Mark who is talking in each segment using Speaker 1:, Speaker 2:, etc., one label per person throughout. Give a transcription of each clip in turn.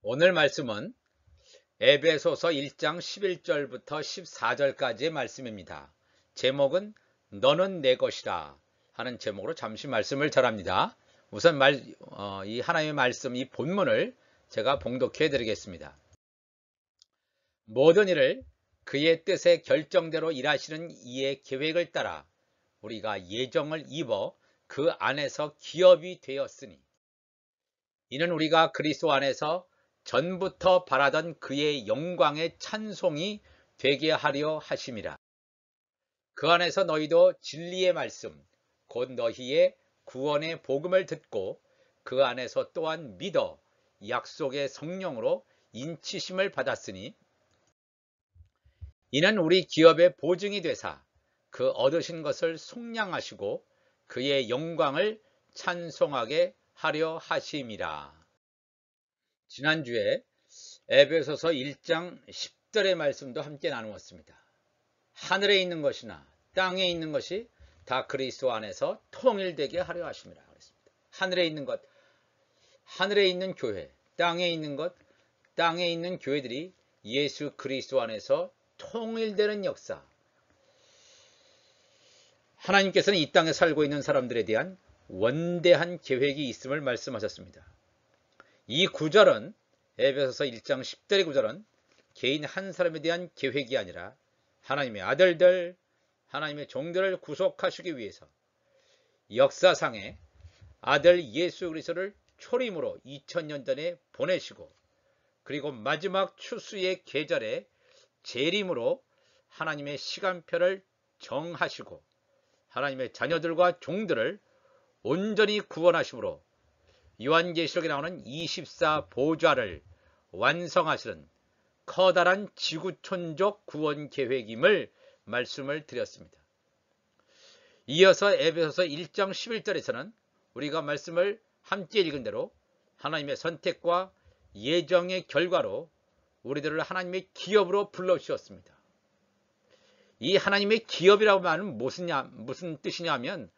Speaker 1: 오늘 말씀은 에베소서 1장 11절부터 14절까지의 말씀입니다. 제목은 너는 내 것이라 하는 제목으로 잠시 말씀을 전합니다. 우선 이 하나님의 말씀, 이 본문을 제가 봉독해 드리겠습니다. 모든 일을 그의 뜻의 결정대로 일하시는 이의 계획을 따라 우리가 예정을 입어 그 안에서 기업이 되었으니 이는 우리가 그리스도 안에서 전부터 바라던 그의 영광의 찬송이 되게 하려 하심이라. 그 안에서 너희도 진리의 말씀 곧 너희의 구원의 복음을 듣고 그 안에서 또한 믿어 약속의 성령으로 인치심을 받았으니 이는 우리 기업의 보증이 되사 그 얻으신 것을 속량하시고 그의 영광을 찬송하게 하려 하심이라. 지난주에 에베소서 1장 10절의 말씀도 함께 나누었습니다. 하늘에 있는 것이나 땅에 있는 것이 다 그리스도 안에서 통일되게 하려 하심이라 그랬습니다. 하늘에 있는 것, 하늘에 있는 교회, 땅에 있는 것, 땅에 있는 교회들이 예수 그리스도 안에서 통일되는 역사. 하나님께서는 이 땅에 살고 있는 사람들에 대한 원대한 계획이 있음을 말씀하셨습니다. 이 구절은 에베소서 1장 10절의 구절은 개인 한 사람에 대한 계획이 아니라 하나님의 아들들, 하나님의 종들을 구속하시기 위해서 역사상에 아들 예수 그리스도를 초림으로 2000년 전에 보내시고 그리고 마지막 추수의 계절에 재림으로 하나님의 시간표를 정하시고 하나님의 자녀들과 종들을 온전히 구원하심으로 요한계시록에 나오는 24보좌를 완성하시는 커다란 지구촌적 구원 계획임을 말씀을 드렸습니다. 이어서 에베소서 1장 11절에서는 우리가 말씀을 함께 읽은 대로 하나님의 선택과 예정의 결과로 우리들을 하나님의 기업으로 불러주셨습니다. 이 하나님의 기업이라고 하는 무슨 뜻이냐 하면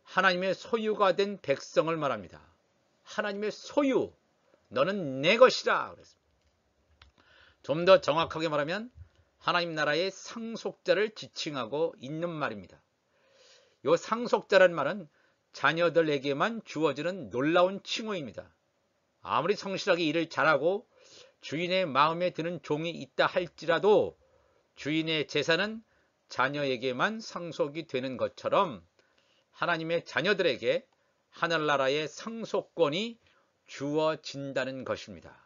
Speaker 1: 하나님의 소유가 된 백성을 말합니다. 하나님의 소유, 너는 내 것이라 그랬습니다. 좀 더 정확하게 말하면 하나님 나라의 상속자를 지칭하고 있는 말입니다. 이 상속자라는 말은 자녀들에게만 주어지는 놀라운 칭호입니다. 아무리 성실하게 일을 잘하고 주인의 마음에 드는 종이 있다 할지라도 주인의 재산은 자녀에게만 상속이 되는 것처럼 하나님의 자녀들에게 하늘나라의 상속권이 주어진다는 것입니다.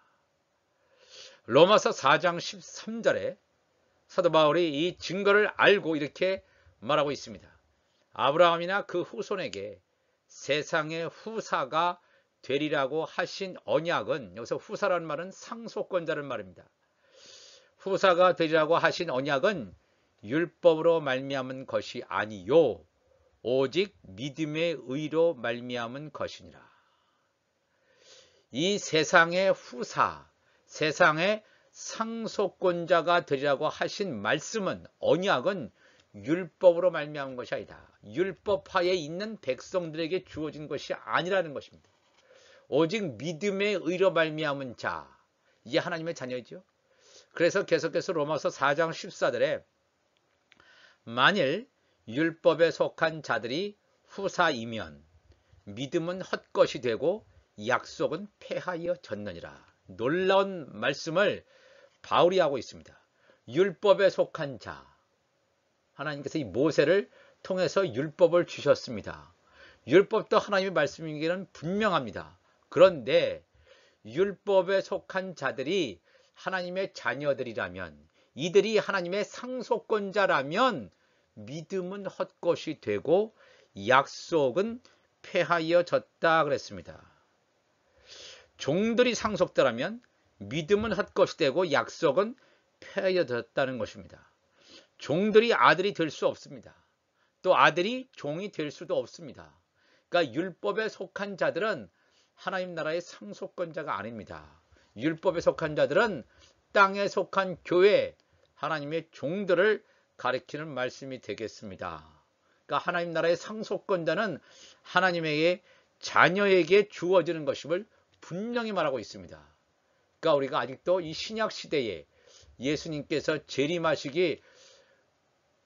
Speaker 1: 로마서 4장 13절에 사도 바울이 이 증거를 알고 이렇게 말하고 있습니다. 아브라함이나 그 후손에게 세상의 후사가 되리라고 하신 언약은, 여기서 후사라는 말은 상속권자를 말입니다. 후사가 되리라고 하신 언약은 율법으로 말미암은 것이 아니요 오직 믿음의 의로 말미암은 것이니라. 이 세상의 후사, 세상의 상속권자가 되리라고 하신 말씀은, 언약은 율법으로 말미암은 것이 아니다. 율법하에 있는 백성들에게 주어진 것이 아니라는 것입니다. 오직 믿음의 의로 말미암은 자, 이게 하나님의 자녀이죠. 그래서 계속해서 로마서 4장 14절에 만일 율법에 속한 자들이 후사이면 믿음은 헛것이 되고 약속은 폐하여 졌느니라. 놀라운 말씀을 바울이 하고 있습니다. 율법에 속한 자, 하나님께서 이 모세를 통해서 율법을 주셨습니다. 율법도 하나님의 말씀이기는 분명합니다. 그런데 율법에 속한 자들이 하나님의 자녀들이라면, 이들이 하나님의 상속권자라면 믿음은 헛것이 되고 약속은 폐하여졌다 그랬습니다. 종들이 상속자라면 믿음은 헛것이 되고 약속은 폐하여졌다는 것입니다. 종들이 아들이 될 수 없습니다. 또 아들이 종이 될 수도 없습니다. 그러니까 율법에 속한 자들은 하나님 나라의 상속권자가 아닙니다. 율법에 속한 자들은 땅에 속한 교회, 하나님의 종들을 가리키는 말씀이 되겠습니다. 그러니까 하나님 나라의 상속권자는 하나님에게, 자녀에게 주어지는 것임을 분명히 말하고 있습니다. 그러니까 우리가 아직도 이 신약 시대에 예수님께서 재림하시기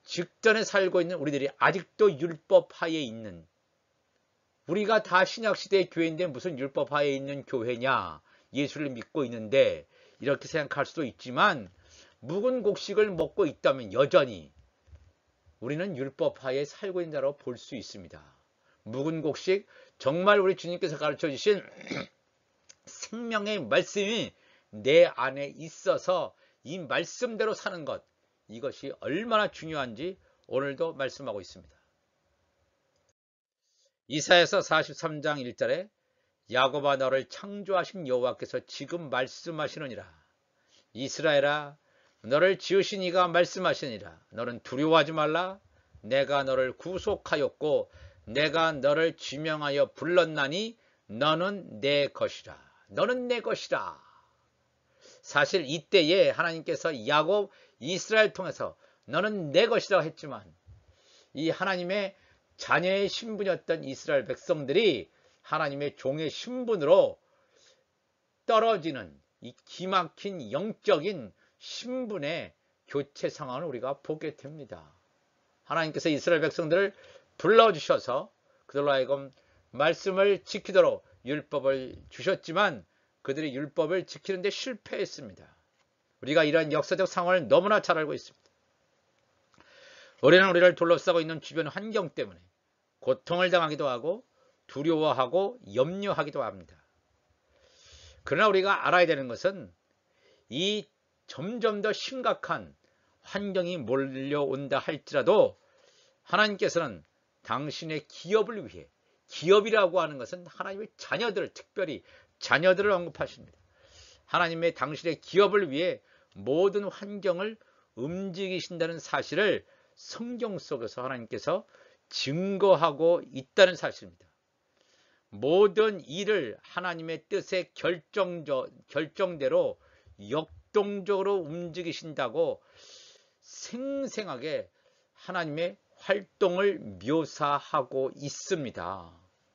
Speaker 1: 직전에 살고 있는 우리들이 아직도 율법하에 있는, 우리가 다 신약시대의 교회인데 무슨 율법하에 있는 교회냐, 예수를 믿고 있는데, 이렇게 생각할 수도 있지만 묵은 곡식을 먹고 있다면 여전히 우리는 율법하에 살고 있는 자로 볼 수 있습니다. 묵은 곡식, 정말 우리 주님께서 가르쳐 주신 생명의 말씀이 내 안에 있어서 이 말씀대로 사는 것, 이것이 얼마나 중요한지 오늘도 말씀하고 있습니다. 이사야서 43장 1절에 야곱아 너를 창조하신 여호와께서 지금 말씀하시느니라. 이스라엘아 너를 지으신 이가 말씀하시니라. 너는 두려워하지 말라. 내가 너를 구속하였고 내가 너를 지명하여 불렀나니 너는 내 것이라. 너는 내 것이라. 사실 이때에 하나님께서 야곱, 이스라엘 통해서 너는 내 것이라 했지만, 이 하나님의 자녀의 신분이었던 이스라엘 백성들이 하나님의 종의 신분으로 떨어지는 이 기막힌 영적인 신분의 교체 상황을 우리가 보게 됩니다. 하나님께서 이스라엘 백성들을 불러주셔서 그들로 하여금 말씀을 지키도록 율법을 주셨지만 그들이 율법을 지키는 데 실패했습니다. 우리가 이러한 역사적 상황을 너무나 잘 알고 있습니다. 우리는 우리를 둘러싸고 있는 주변 환경 때문에 고통을 당하기도 하고 두려워하고 염려하기도 합니다. 그러나 우리가 알아야 되는 것은 이 점점 더 심각한 환경이 몰려온다 할지라도 하나님께서는 당신의 기업을 위해, 기업이라고 하는 것은 하나님의 자녀들, 특별히 자녀들을 언급하십니다. 하나님의 당신의 기업을 위해 모든 환경을 움직이신다는 사실을 성경 속에서 하나님께서 증거하고 있다는 사실입니다. 모든 일을 하나님의 뜻의 결정대로 역동적으로 움직이신다고 생생하게 하나님의 활동을 묘사하고 있습니다.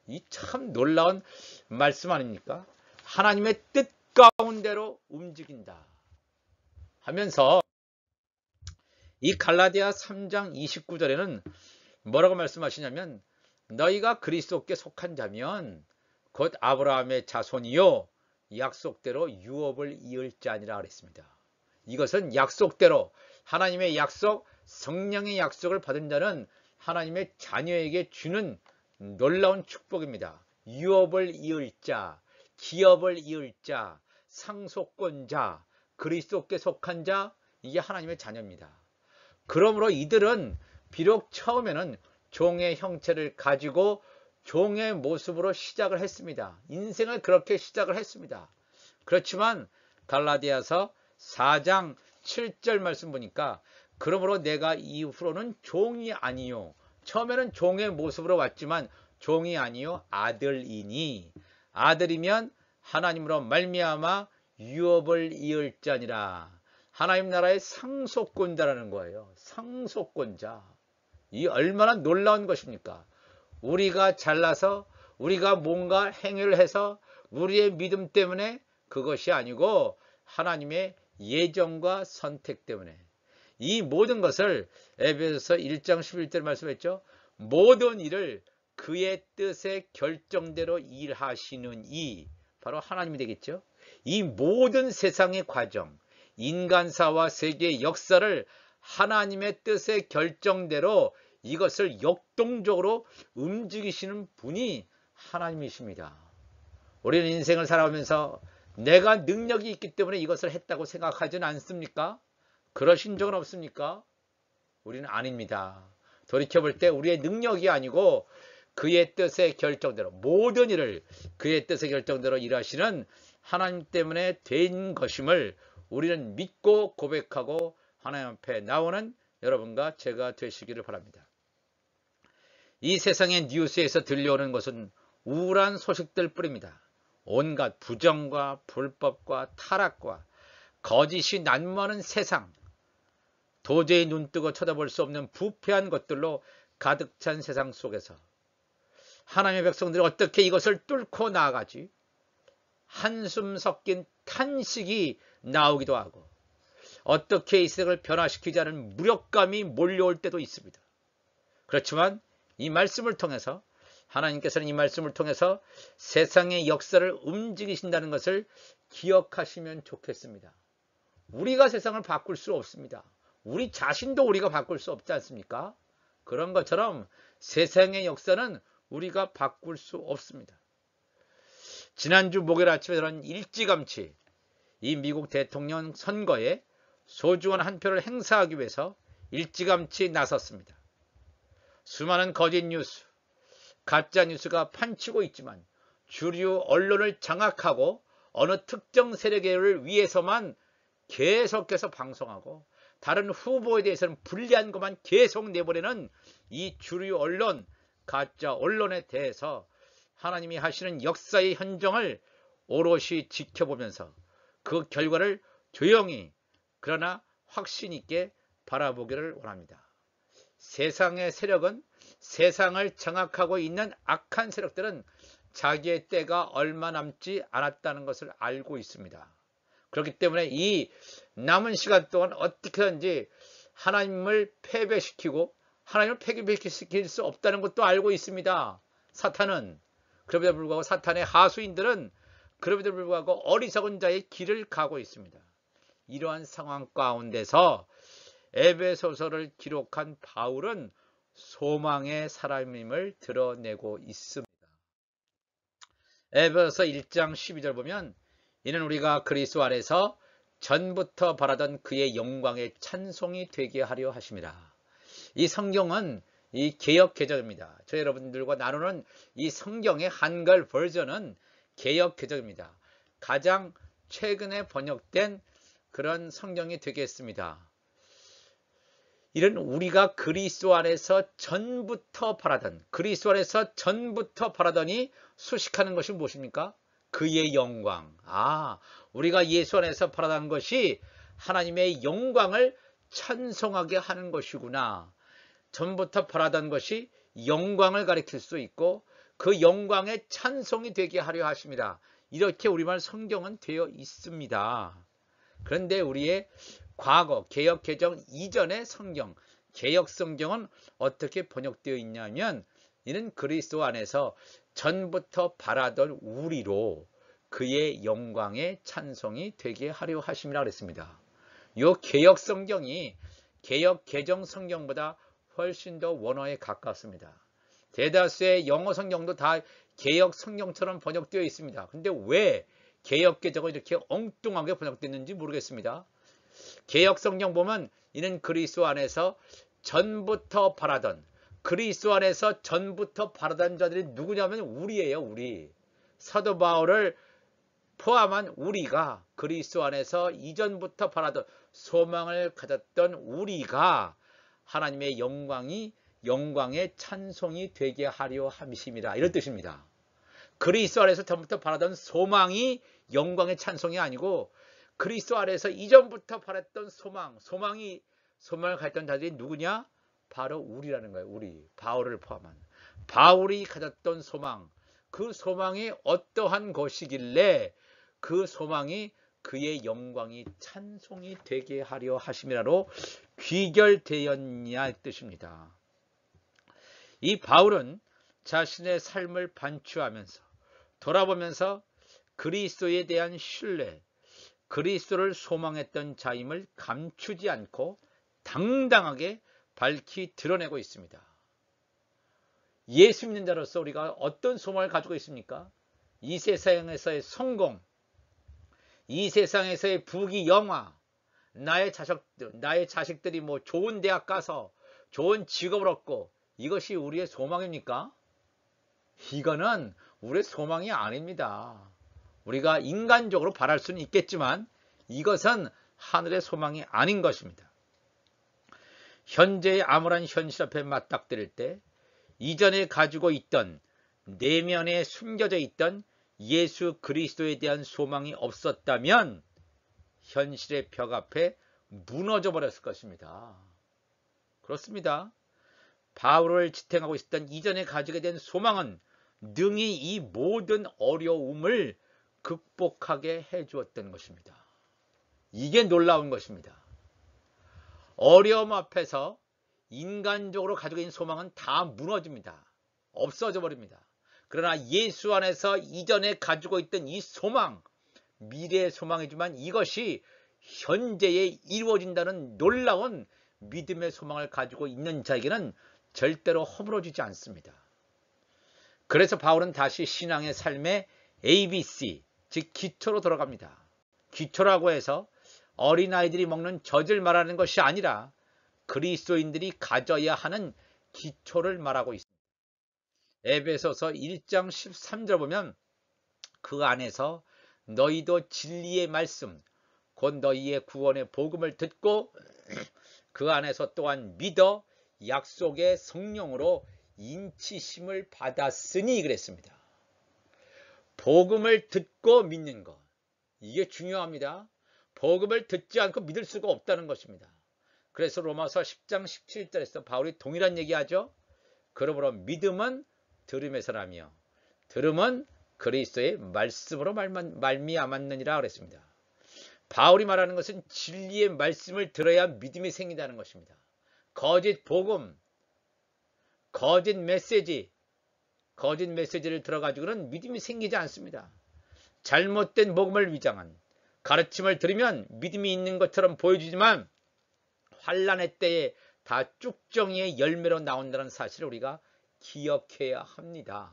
Speaker 1: 이 참 놀라운 말씀 아닙니까? 하나님의 뜻 가운데로 움직인다 하면서 이 갈라디아 3장 29절에는 뭐라고 말씀하시냐면, 너희가 그리스도께 속한 자면 곧 아브라함의 자손이요 약속대로 유업을 이을 자니라 그랬습니다. 이것은 약속대로 하나님의 약속, 성령의 약속을 받은 자는 하나님의 자녀에게 주는 놀라운 축복입니다. 유업을 이을 자, 기업을 이을 자, 상속권자, 그리스도께 속한 자, 이게 하나님의 자녀입니다. 그러므로 이들은 비록 처음에는 종의 형체를 가지고 종의 모습으로 시작을 했습니다. 인생을 그렇게 시작을 했습니다. 그렇지만 갈라디아서 4장 7절 말씀 보니까, 그러므로 내가 이후로는 종이 아니요, 처음에는 종의 모습으로 왔지만 종이 아니요 아들이니, 아들이면 하나님으로 말미암아 유업을 이을 자니라. 하나님 나라의 상속권자라는 거예요. 상속권자. 이 얼마나 놀라운 것입니까? 우리가 잘나서 우리가 뭔가 행위를 해서 우리의 믿음 때문에 그것이 아니고 하나님의 예정과 선택 때문에, 이 모든 것을 에베소서 1장 11절 말씀했죠. 모든 일을 그의 뜻의 결정대로 일하시는 이, 바로 하나님이 되겠죠. 이 모든 세상의 과정, 인간사와 세계의 역사를 하나님의 뜻의 결정대로 이것을 역동적으로 움직이시는 분이 하나님이십니다. 우리는 인생을 살아오면서 내가 능력이 있기 때문에 이것을 했다고 생각하지는 않습니까? 그러신 적은 없습니까? 우리는 아닙니다. 돌이켜볼 때 우리의 능력이 아니고 그의 뜻의 결정대로, 모든 일을 그의 뜻의 결정대로 일하시는 하나님 때문에 된 것임을 우리는 믿고 고백하고 하나님 앞에 나오는 여러분과 제가 되시기를 바랍니다. 이 세상의 뉴스에서 들려오는 것은 우울한 소식들 뿐입니다. 온갖 부정과 불법과 타락과 거짓이 난무하는 세상, 도저히 눈뜨고 쳐다볼 수 없는 부패한 것들로 가득 찬 세상 속에서 하나님의 백성들이 어떻게 이것을 뚫고 나아가지? 한숨 섞인 탄식이 나오기도 하고 어떻게 이 세상을 변화시키지 않은 무력감이 몰려올 때도 있습니다. 그렇지만 이 말씀을 통해서 하나님께서는 이 말씀을 통해서 세상의 역사를 움직이신다는 것을 기억하시면 좋겠습니다. 우리가 세상을 바꿀 수 없습니다. 우리 자신도 우리가 바꿀 수 없지 않습니까? 그런 것처럼 세상의 역사는 우리가 바꿀 수 없습니다. 지난주 목요일 아침에 저는 일찌감치 이 미국 대통령 선거에 소중한 한 표를 행사하기 위해서 일찌감치 나섰습니다. 수많은 거짓 뉴스, 가짜 뉴스가 판치고 있지만 주류 언론을 장악하고 어느 특정 세력을 위해서만 계속해서 방송하고 다른 후보에 대해서는 불리한 것만 계속 내보내는 이 주류 언론, 가짜 언론에 대해서 하나님이 하시는 역사의 현정을 오롯이 지켜보면서 그 결과를 조용히 그러나 확신 있게 바라보기를 원합니다. 세상의 세력은, 세상을 장악하고 있는 악한 세력들은 자기의 때가 얼마 남지 않았다는 것을 알고 있습니다. 그렇기 때문에 이 남은 시간 동안 어떻게든지 하나님을 패배시키고 하나님을 패배시킬 수 없다는 것도 알고 있습니다. 사탄은. 그럼에도 불구하고 사탄의 하수인들은 그럼에도 불구하고 어리석은 자의 길을 가고 있습니다. 이러한 상황 가운데서 에베소서를 기록한 바울은 소망의 사람임을 드러내고 있습니다. 에베소서 1장 12절 보면 이는 우리가 그리스도 안에서 전부터 바라던 그의 영광의 찬송이 되게 하려 하심이라. 이 성경은 이 개역 개정입니다. 저 여러분들과 나누는 이 성경의 한글 버전은 개역 개정입니다. 가장 최근에 번역된 그런 성경이 되겠습니다. 이는 우리가 그리스도 안에서 전부터 바라던, 그리스도 안에서 전부터 바라더니 수식하는 것이 무엇입니까? 그의 영광. 우리가 예수 안에서 바라던 것이 하나님의 영광을 찬송하게 하는 것이구나. 전부터 바라던 것이 영광을 가리킬 수 있고 그 영광의 찬송이 되게 하려 하십니다. 이렇게 우리말 성경은 되어 있습니다. 그런데 우리의 과거 개역 개정 이전의 성경, 개역 성경은 어떻게 번역되어 있냐면 이는 그리스도 안에서 전부터 바라던 우리로 그의 영광의 찬송이 되게 하려 하심이라 그랬습니다. 이 개역 성경이 개역 개정 성경보다 훨씬 더 원어에 가깝습니다. 대다수의 영어 성경도 다 개역 성경처럼 번역되어 있습니다. 근데 왜 개역 개정은 이렇게 엉뚱하게 번역됐는지 모르겠습니다. 개역 성경 보면 이는 그리스도 안에서 전부터 바라던, 그리스도 안에서 전부터 바라던 자들이 누구냐면 우리예요. 우리. 사도 바울을 포함한 우리가 그리스도 안에서 이전부터 바라던 소망을 가졌던 우리가 하나님의 영광의 찬송이 되게 하려 함이심이라. 이런 뜻입니다. 그리스도 안에서 전부터 바라던 소망이 영광의 찬송이 아니고 그리스도 안에서 이전부터 바랐던 소망을 가졌던 자들이 누구냐? 바로 우리라는 거예요. 우리. 바울을 포함한. 바울이 가졌던 소망. 그 소망이 어떠한 것이길래 그 소망이 그의 영광이 찬송이 되게 하려 하심이라로 귀결되었냐 뜻입니다. 이 바울은 자신의 삶을 반추하면서 돌아보면서 그리스도에 대한 신뢰, 그리스도를 소망했던 자임을 감추지 않고 당당하게 밝히 드러내고 있습니다. 예수 믿는 자로서 우리가 어떤 소망을 가지고 있습니까? 이 세상에서의 성공, 이 세상에서의 부귀 영화, 나의 자식들이 뭐 좋은 대학 가서 좋은 직업을 얻고 이것이 우리의 소망입니까? 이거는 우리의 소망이 아닙니다. 우리가 인간적으로 바랄 수는 있겠지만 이것은 하늘의 소망이 아닌 것입니다. 현재의 암울한 현실 앞에 맞닥뜨릴 때 이전에 가지고 있던 내면에 숨겨져 있던 예수 그리스도에 대한 소망이 없었다면 현실의 벽 앞에 무너져 버렸을 것입니다. 그렇습니다. 바울을 지탱하고 있었던 이전에 가지게 된 소망은 능히 이 모든 어려움을 극복하게 해주었던 것입니다. 이게 놀라운 것입니다. 어려움 앞에서 인간적으로 가지고 있는 소망은 다 무너집니다. 없어져 버립니다. 그러나 예수 안에서 이전에 가지고 있던 이 소망, 미래의 소망이지만 이것이 현재에 이루어진다는 놀라운 믿음의 소망을 가지고 있는 자에게는 절대로 허물어지지 않습니다. 그래서 바울은 다시 신앙의 삶의 ABC, 즉 기초로 들어갑니다. 기초라고 해서 어린아이들이 먹는 젖을 말하는 것이 아니라 그리스도인들이 가져야 하는 기초를 말하고 있습니다. 에베소서 1장 13절 보면 그 안에서 너희도 진리의 말씀, 곧 너희의 구원의 복음을 듣고 그 안에서 또한 믿어 약속의 성령으로 인치심을 받았으니 그랬습니다. 복음을 듣고 믿는 것, 이게 중요합니다. 복음을 듣지 않고 믿을 수가 없다는 것입니다. 그래서 로마서 10장 17절에서 바울이 동일한 얘기하죠. 그러므로 믿음은 들음에서 나며 들음은 그리스도의 말씀으로 말미암았느니라 그랬습니다. 바울이 말하는 것은 진리의 말씀을 들어야 믿음이 생긴다는 것입니다. 거짓 복음, 거짓 메시지를 들어가지고는 믿음이 생기지 않습니다. 잘못된 복음을 위장한 가르침을 들으면 믿음이 있는 것처럼 보여주지만 환난의 때에 다 쭉정이의 열매로 나온다는 사실을 우리가 기억해야 합니다.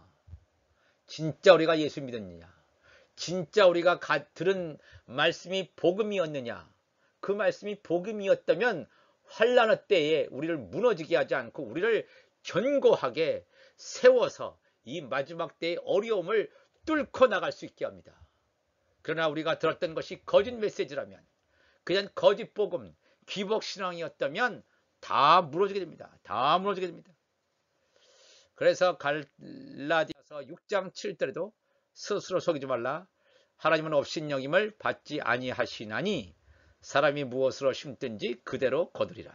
Speaker 1: 진짜 우리가 예수 믿었느냐? 진짜 우리가 들은 말씀이 복음이었느냐? 그 말씀이 복음이었다면 환난의 때에 우리를 무너지게 하지 않고 우리를 견고하게 세워서 이 마지막 때의 어려움을 뚫고 나갈 수 있게 합니다. 그러나 우리가 들었던 것이 거짓 메시지라면, 그냥 거짓 복음, 기복신앙이었다면 다 무너지게 됩니다. 다 무너지게 됩니다. 그래서 갈라디아서 6장 7절에도 스스로 속이지 말라. 하나님은 업신여김을 받지 아니하시나니 사람이 무엇으로 심든지 그대로 거두리라.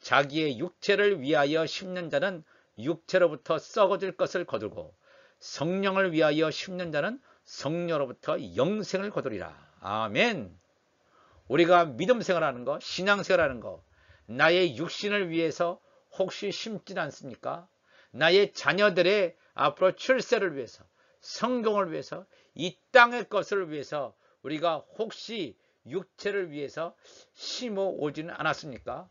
Speaker 1: 자기의 육체를 위하여 심는 자는 육체로부터 썩어질 것을 거두고 성령을 위하여 심는 자는 성령으로부터 영생을 거두리라. 아멘. 우리가 믿음 생활하는 거, 신앙 생활하는 거, 나의 육신을 위해서 혹시 심진 않습니까? 나의 자녀들의 앞으로 출세를 위해서, 성공을 위해서, 이 땅의 것을 위해서 우리가 혹시 육체를 위해서 심어 오지는 않았습니까?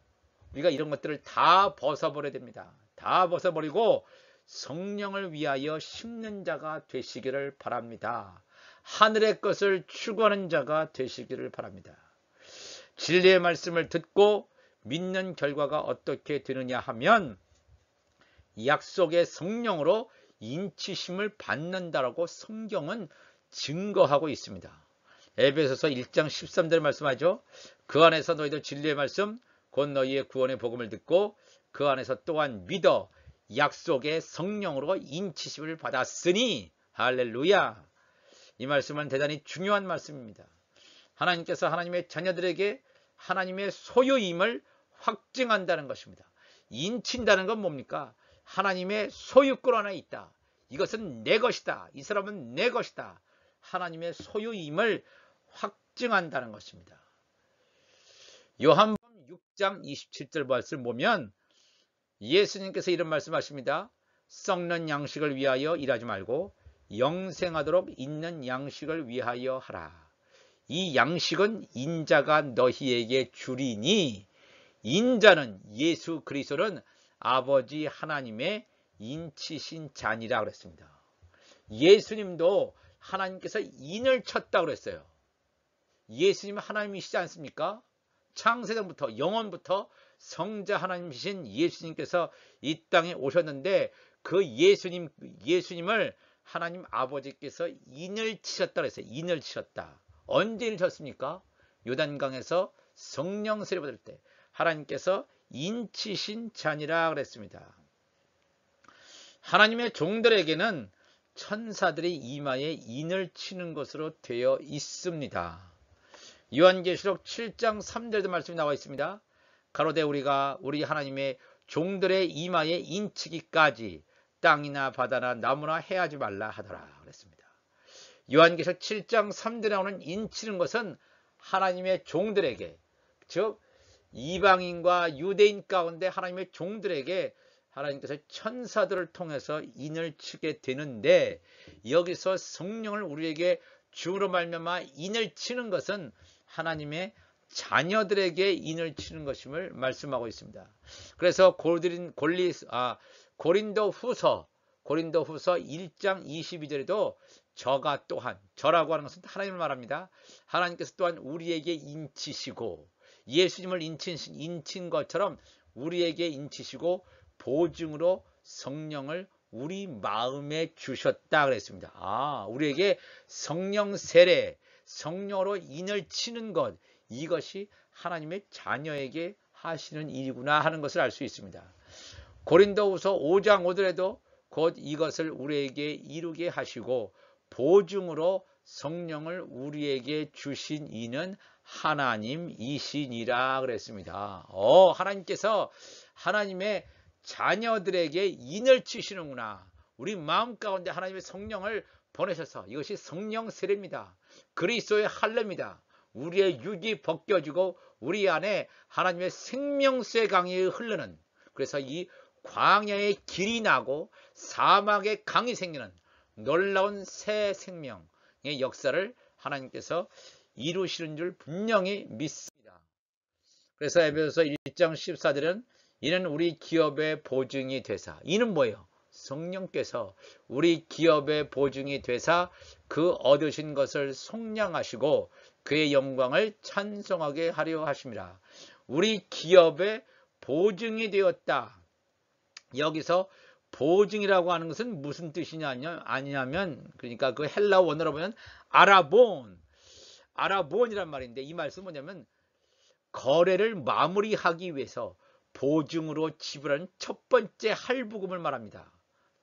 Speaker 1: 우리가 이런 것들을 다 벗어버려야 됩니다. 다 벗어버리고 성령을 위하여 심는 자가 되시기를 바랍니다. 하늘의 것을 추구하는 자가 되시기를 바랍니다. 진리의 말씀을 듣고 믿는 결과가 어떻게 되느냐 하면 약속의 성령으로 인치심을 받는다라고 성경은 증거하고 있습니다. 에베소서 1장 13절 말씀하죠. 그 안에서 너희도 진리의 말씀 곧 너희의 구원의 복음을 듣고 그 안에서 또한 믿어 약속의 성령으로 인치심을 받았으니 할렐루야. 이 말씀은 대단히 중요한 말씀입니다. 하나님께서 하나님의 자녀들에게 하나님의 소유임을 확증한다는 것입니다. 인친다는 건 뭡니까? 하나님의 소유권 안에 있다. 이것은 내 것이다. 이 사람은 내 것이다. 하나님의 소유임을 확증한다는 것입니다. 요한복음 6장 27절 말씀 보면 예수님께서 이런 말씀하십니다. 썩는 양식을 위하여 일하지 말고 영생하도록 있는 양식을 위하여 하라. 이 양식은 인자가 너희에게 주리니, 인자는 예수 그리스도는 아버지 하나님의 인치신 자니라 그랬습니다. 예수님도 하나님께서 인을 쳤다고 그랬어요. 예수님은 하나님이시지 않습니까? 창세전부터 영원부터 성자 하나님이신 예수님께서 이 땅에 오셨는데 그 예수님을 하나님 아버지께서 인을 치셨다 그랬어요. 인을 치셨다. 언제 인을 쳤습니까? 요단강에서 성령 세례 받을 때 하나님께서 인치신 자니라 그랬습니다. 하나님의 종들에게는 천사들이 이마에 인을 치는 것으로 되어 있습니다. 요한계시록 7장 3절도 말씀이 나와 있습니다. 가로되 우리가 우리 하나님의 종들의 이마에 인치기까지 땅이나 바다나 나무나 해하지 말라 하더라 그랬습니다. 요한계시록 7장 3절에 나오는 인치는 것은 하나님의 종들에게, 즉 이방인과 유대인 가운데 하나님의 종들에게 하나님께서 천사들을 통해서 인을 치게 되는데, 여기서 성령을 우리에게 주로 말미암아 인을 치는 것은 하나님의 자녀들에게 인을 치는 것임을 말씀하고 있습니다. 그래서 고린도 후서 1장 22절에도 저가 또한, 저라고 하는 것은 하나님을 말합니다. 하나님께서 또한 우리에게 인치시고, 예수님을 인친 것처럼 우리에게 인치시고 보증으로 성령을 우리 마음에 주셨다 그랬습니다. 우리에게 성령 세례, 성령으로 인을 치는 것, 이것이 하나님의 자녀에게 하시는 일이구나 하는 것을 알 수 있습니다. 고린도후서 5장 5절에도 곧 이것을 우리에게 이루게 하시고 보증으로 성령을 우리에게 주신 이는 하나님이시니라 그랬습니다. 하나님께서 하나님의 자녀들에게 인을 치시는구나. 우리 마음 가운데 하나님의 성령을 보내셔서, 이것이 성령 세례입니다. 그리스도의 할례입니다. 우리의 육이 벗겨지고 우리 안에 하나님의 생명수의 강이 흐르는, 그래서 이 광야의 길이 나고 사막의 강이 생기는 놀라운 새 생명의 역사를 하나님께서 이루시는 줄 분명히 믿습니다. 그래서 에베소서 1장 14절은 이는 우리 기업의 보증이 되사, 이는 뭐예요? 성령께서 우리 기업의 보증이 되사 그 얻으신 것을 속량하시고 그의 영광을 찬송하게 하려 하심이라. 우리 기업의 보증이 되었다. 여기서 보증이라고 하는 것은 무슨 뜻이냐면, 그러니까 그 헬라 원어로 보면 아라본이란 말인데, 이 말씀은 뭐냐면 거래를 마무리하기 위해서 보증으로 지불하는 첫 번째 할부금을 말합니다.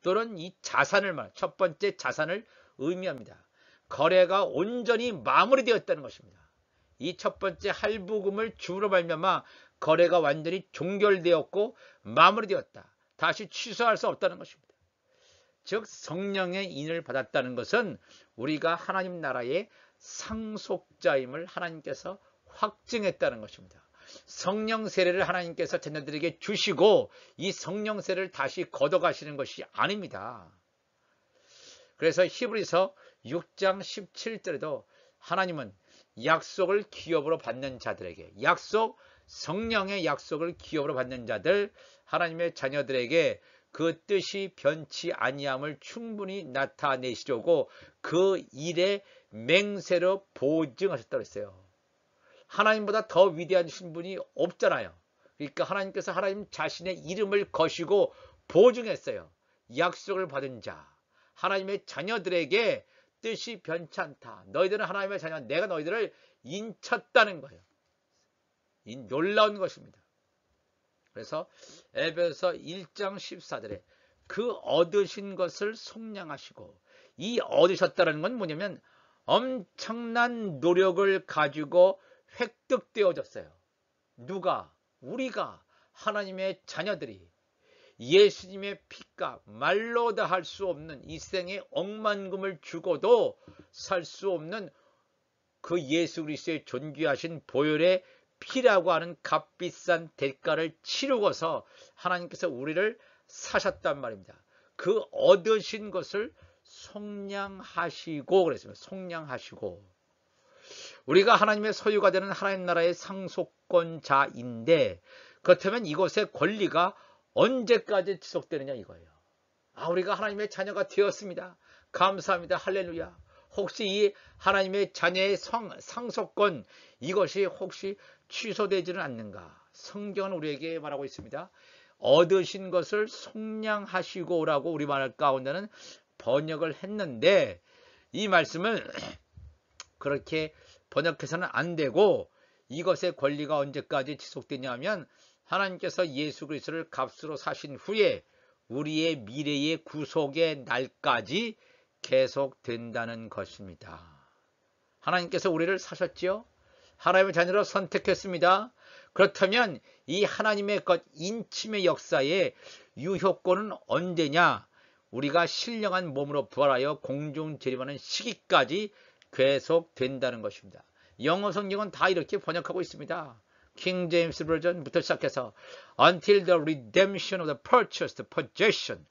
Speaker 1: 또는 이 자산을 첫 번째 자산을 의미합니다. 거래가 온전히 마무리되었다는 것입니다. 이 첫 번째 할부금을 주로 말미암아 거래가 완전히 종결되었고 마무리되었다. 다시 취소할 수 없다는 것입니다. 즉 성령의 인을 받았다는 것은 우리가 하나님 나라의 상속자임을 하나님께서 확증했다는 것입니다. 성령 세례를 하나님께서 자녀들에게 주시고 이 성령 세례를 다시 걷어가시는 것이 아닙니다. 그래서 히브리서 6장 17절에도 하나님은 약속을 기업으로 받는 자들에게, 성령의 약속을 기업으로 받는 자들, 하나님의 자녀들에게 그 뜻이 변치 아니함을 충분히 나타내시려고 그 일의 맹세로 보증하셨다고 했어요. 하나님보다 더 위대하신 분이 없잖아요. 그러니까 하나님께서 하나님 자신의 이름을 거시고 보증했어요. 약속을 받은 자, 하나님의 자녀들에게 뜻이 변치 않다. 너희들은 하나님의 자녀, 내가 너희들을 인쳤다는 거예요. 놀라운 것입니다. 그래서 에베소서 1장 14절에 그 얻으신 것을 속량하시고, 이 얻으셨다는 건 뭐냐면 엄청난 노력을 가지고 획득되어졌어요. 누가? 우리가, 하나님의 자녀들이 예수님의 피값, 말로 다 할 수 없는 이 생의 억만금을 주고도 살 수 없는 그 예수 그리스도의 존귀하신 보혈의 피라고 하는 값비싼 대가를 치르고서 하나님께서 우리를 사셨단 말입니다. 그 얻으신 것을 속량하시고 그랬습니다. 속량하시고. 우리가 하나님의 소유가 되는 하나님 나라의 상속권자인데, 그렇다면 이것의 권리가 언제까지 지속되느냐 이거예요. 우리가 하나님의 자녀가 되었습니다. 감사합니다. 할렐루야. 혹시 이 하나님의 자녀의 상속권, 이것이 혹시 취소되지는 않는가? 성경은 우리에게 말하고 있습니다. 얻으신 것을 속량하시고 라고 우리말 가운데는 번역을 했는데, 이 말씀을 그렇게 번역해서는 안 되고, 이것의 권리가 언제까지 지속되냐면 하나님께서 예수 그리스도를 값으로 사신 후에 우리의 미래의 구속의 날까지 계속된다는 것입니다. 하나님께서 우리를 사셨지요. 하나님의 자녀로 선택했습니다. 그렇다면 이 하나님의 것 인침의 역사의 유효권은 언제냐? 우리가 신령한 몸으로 부활하여 공중 재림하는 시기까지 계속된다는 것입니다. 영어 성경은 다 이렇게 번역하고 있습니다. 킹 제임스 버전부터 시작해서 Until the redemption of the purchased possession,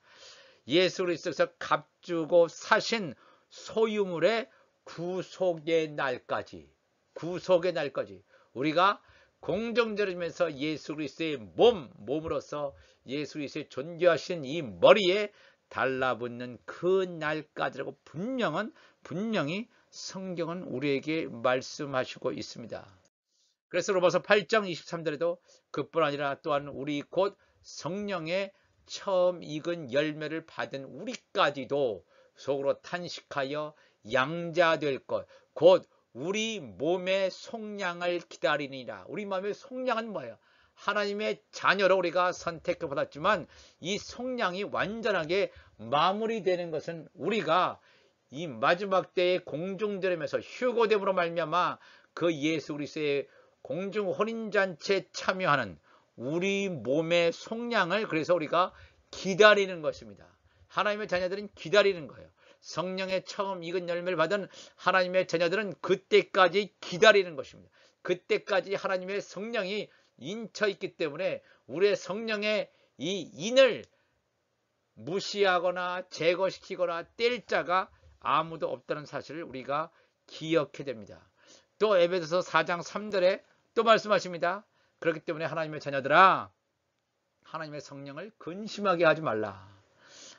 Speaker 1: 예수 그리스도께서 값주고 사신 소유물의 구속의 날까지, 구속의 날까지 우리가 공정절임에서 예수 그리스도의 몸으로서 예수 그리스도의 존귀하신 이 머리에 달라붙는 그 날까지라고 분명히 성경은 우리에게 말씀하시고 있습니다. 그래서 로마서 8장 23절에도 그뿐 아니라 또한 우리 곧 성령의 처음 익은 열매를 받은 우리까지도 속으로 탄식하여 양자될 것, 곧 우리 몸의 속량을 기다리니라. 우리 마음의 속량은 뭐예요? 하나님의 자녀로 우리가 선택을 받았지만 이 속량이 완전하게 마무리되는 것은 우리가 이 마지막 때의 공중절임에서 휴거됨으로 말미암아 그 예수 그리스도의 공중 혼인잔치에 참여하는 우리 몸의 속량을 그래서 우리가 기다리는 것입니다. 하나님의 자녀들은 기다리는 거예요. 성령의 처음 익은 열매를 받은 하나님의 자녀들은 그때까지 기다리는 것입니다. 그때까지 하나님의 성령이 인쳐 있기 때문에 우리의 성령의 이 인을 무시하거나 제거시키거나 뗄 자가 아무도 없다는 사실을 우리가 기억해야 됩니다. 또 에베소서 4장 3절에 또 말씀하십니다. 그렇기 때문에 하나님의 자녀들아, 하나님의 성령을 근심하게 하지 말라.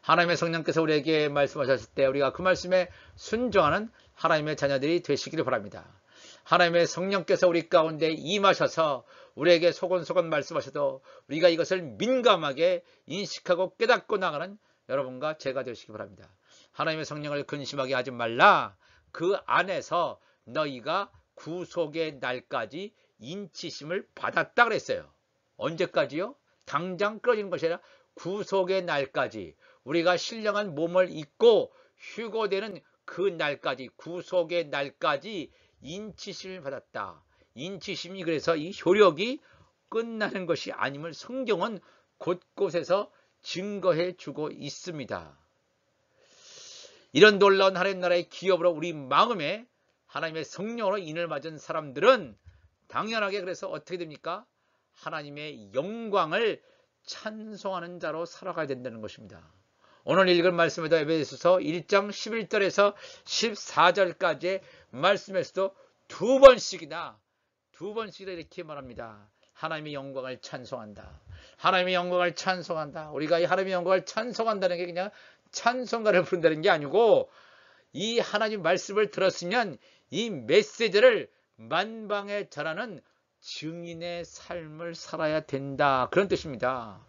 Speaker 1: 하나님의 성령께서 우리에게 말씀하셨을 때 우리가 그 말씀에 순종하는 하나님의 자녀들이 되시기를 바랍니다. 하나님의 성령께서 우리 가운데 임하셔서 우리에게 소곤소곤 말씀하셔도 우리가 이것을 민감하게 인식하고 깨닫고 나가는 여러분과 제가 되시기 바랍니다. 하나님의 성령을 근심하게 하지 말라. 그 안에서 너희가 구속의 날까지 인치심을 받았다 그랬어요. 언제까지요? 당장 끌어지는 것이 아니라 구속의 날까지, 우리가 신령한 몸을 입고 휴거되는 그 날까지, 구속의 날까지 인치심을 받았다. 인치심이 그래서 이 효력이 끝나는 것이 아님을 성경은 곳곳에서 증거해 주고 있습니다. 이런 놀라운 하나님 나라의 기업으로 우리 마음에 하나님의 성령으로 인을 맞은 사람들은 당연하게 그래서 어떻게 됩니까? 하나님의 영광을 찬송하는 자로 살아가야 된다는 것입니다. 오늘 읽은 말씀에도 에베소서 1장 11절에서 14절까지의 말씀에서도 두 번씩이나 이렇게 말합니다. 하나님의 영광을 찬송한다. 하나님의 영광을 찬송한다. 우리가 이 하나님의 영광을 찬송한다는 게 그냥 찬송가를 부른다는 게 아니고 이 하나님 말씀을 들었으면 이 메시지를 만방에 전하는 증인의 삶을 살아야 된다. 그런 뜻입니다.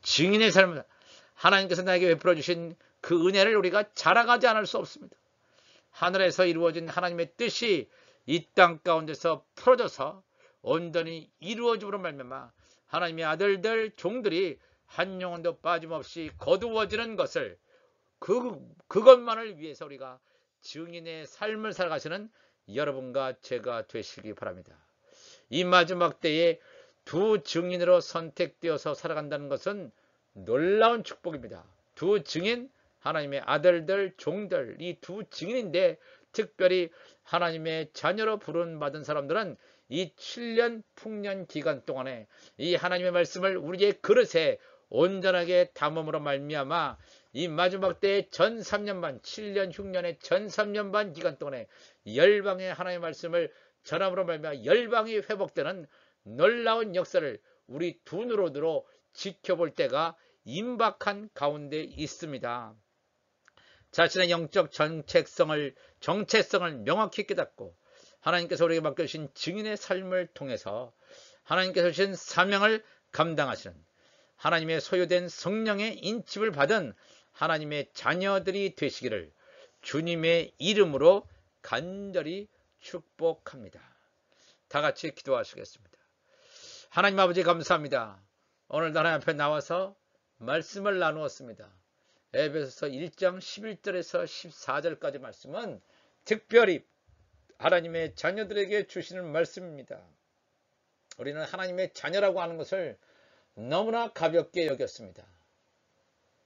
Speaker 1: 증인의 삶을, 하나님께서 나에게 베풀어 주신 그 은혜를 우리가 자랑하지 않을 수 없습니다. 하늘에서 이루어진 하나님의 뜻이 이 땅 가운데서 풀어져서 온전히 이루어짐으로 말미암아 하나님의 아들들 종들이 한 영혼도 빠짐없이 거두어지는 것을 그것만을 위해서 우리가 증인의 삶을 살아가시는 여러분과 제가 되시기 바랍니다. 이 마지막 때에 두 증인으로 선택되어서 살아간다는 것은 놀라운 축복입니다. 두 증인, 하나님의 아들들, 종들, 이 두 증인인데 특별히 하나님의 자녀로 부름받은 사람들은 이 7년 풍년 기간 동안에 이 하나님의 말씀을 우리의 그릇에 온전하게 담음으로 말미암아 이 마지막 때의 전 3년 반, 7년 흉년의 전 3년 반 기간 동안에 열방의 하나님의 말씀을 전함으로 말미암아 열방이 회복되는 놀라운 역사를 우리 두 눈으로 지켜볼 때가 임박한 가운데 있습니다. 자신의 영적 정체성을 명확히 깨닫고 하나님께서 우리에게 맡겨주신 증인의 삶을 통해서 하나님께서 주신 사명을 감당하시는 하나님의 소유된 성령의 인침을 받은 하나님의 자녀들이 되시기를 주님의 이름으로 간절히 축복합니다. 다 같이 기도하시겠습니다. 하나님 아버지 감사합니다. 오늘도 하나님 앞에 나와서 말씀을 나누었습니다. 에베소서 1장 11절에서 14절까지 말씀은 특별히 하나님의 자녀들에게 주시는 말씀입니다. 우리는 하나님의 자녀라고 하는 것을 너무나 가볍게 여겼습니다.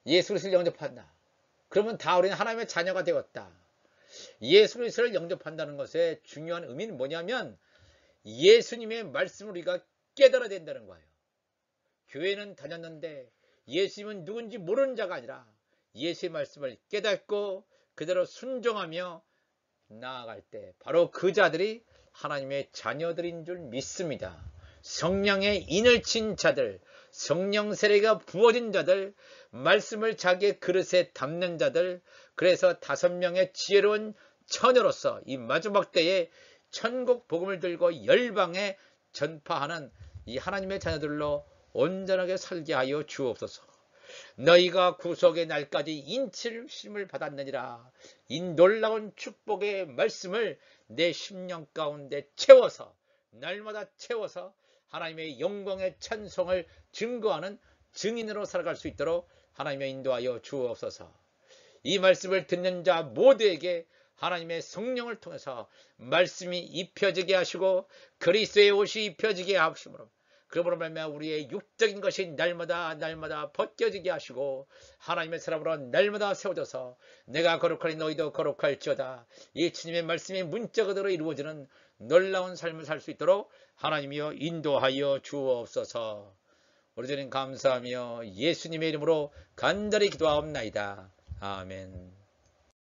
Speaker 1: 예수 그리스도를 영접한다. 그러면 다 우리는 하나님의 자녀가 되었다. 예수 그리스도를 영접한다는 것의 중요한 의미는 뭐냐면 예수님의 말씀을 우리가 깨달아야 된다는 거예요. 교회는 다녔는데 예수님은 누군지 모르는 자가 아니라 예수의 말씀을 깨닫고 그대로 순종하며 나아갈 때 바로 그 자들이 하나님의 자녀들인 줄 믿습니다. 성령의 인을 친 자들, 성령 세례가 부어진 자들, 말씀을 자기의 그릇에 담는 자들, 그래서 5명의 지혜로운 처녀로서 이 마지막 때에 천국 복음을 들고 열방에 전파하는 이 하나님의 자녀들로 온전하게 살게 하여 주옵소서. 너희가 구속의 날까지 인칠심을 받았느니라. 이 놀라운 축복의 말씀을 내 심령 가운데 채워서 날마다 채워서 하나님의 영광의 찬송을 증거하는 증인으로 살아갈 수 있도록 하나님의 인도하여 주옵소서. 이 말씀을 듣는 자 모두에게 하나님의 성령을 통해서 말씀이 입혀지게 하시고 그리스도의 옷이 입혀지게 하심으로 그러므로 말미암아 우리의 육적인 것이 날마다 벗겨지게 하시고 하나님의 사람으로 날마다 세워져서 내가 거룩하니 너희도 거룩할지어다. 이 주님의 말씀이 문자 그대로 이루어지는 놀라운 삶을 살 수 있도록 하나님이여 인도하여 주옵소서. 우리 주님 감사하며 예수님의 이름으로 간절히 기도하옵나이다. 아멘.